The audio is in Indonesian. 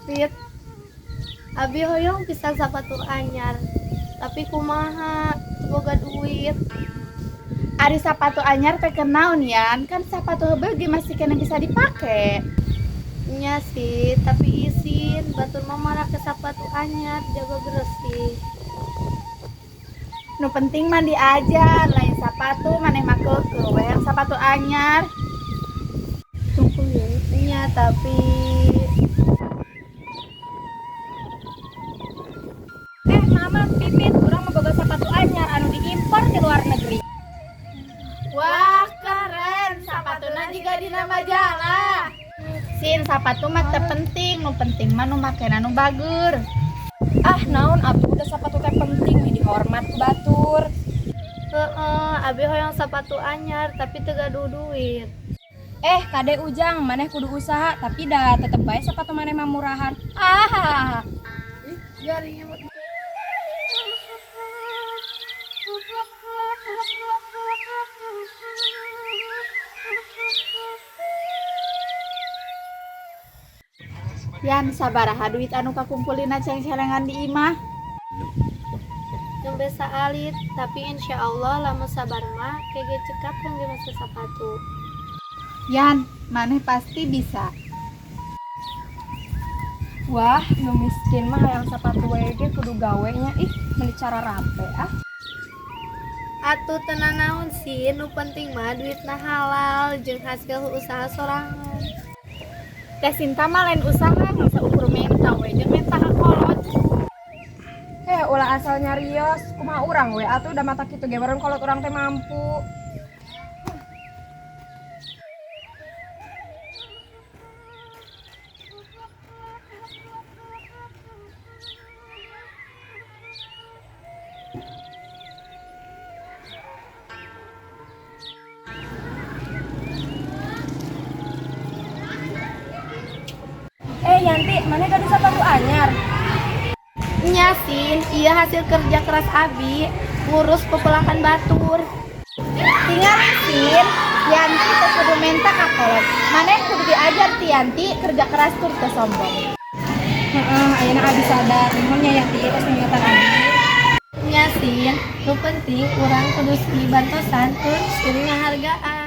Fit, abi hoyong bisa sapatu anyar, tapi kumaha teu boga duit. Ari sepatu anyar teh kenaon yan, kan sepatu heubeul ge masih kena bisa dipake. Nya sih, tapi izin batur mah malah ke sapatu anyar jaga bersih. Nu penting mah diajar, lain sepatu maneh mah keukeuh we sepatu anyar. Tunggu ya. Nya tapi Mama pipit urang mah boga sepatu anyar anu diimpor ti luar negeri. Wah keren, sepatuna juga dina majalah. Sin sepatu mah teu penting, nu penting mah nu makena nu bagur. Ah naon atuh udah sepatu teh penting we dihormat ku batur. abi hoyong sapatu anyar tapi teu gaduh duit. Kade Ujang maneh kudu usaha tapi dah tetep bae sepatu maneh mah murahan. Jarinya Yan sabaraha duit anu kakumpulina ceng-celengan di imah? nembe saalit, tapi insya Allah lamun sabar mah kege cekap yang ge masa sapatu. Yan, maneh pasti bisa. Wah, nu miskin mah hayang sepatu we ge kudu gawe nya meni cara rape Atuh tenan naon sih, nu penting mah duitna halal jeung hasil usaha sorangan. Teh Sinta mah lain usaha ngasa ukur menta we jeung menta kakolot. Ulah asal nyarios kumaha urang we atuh udah mata kitu ge baron kolot urang teh mampu. Yanti, mana gaduh sepatu anyar? Nya Sin, iya hasil kerja keras abi ngurus pepelakan batur. Tinggal Sin, Yanti teu kudu menta kakolot. Maneh kudu diajar ti Yanti kerja keras tur teu sombong. Ayeuna abi sadar, mun nya Yanti tos ngingetan abi. Nya Sin, nu penting urang kudu seni bantosan terus seni ngahargaan.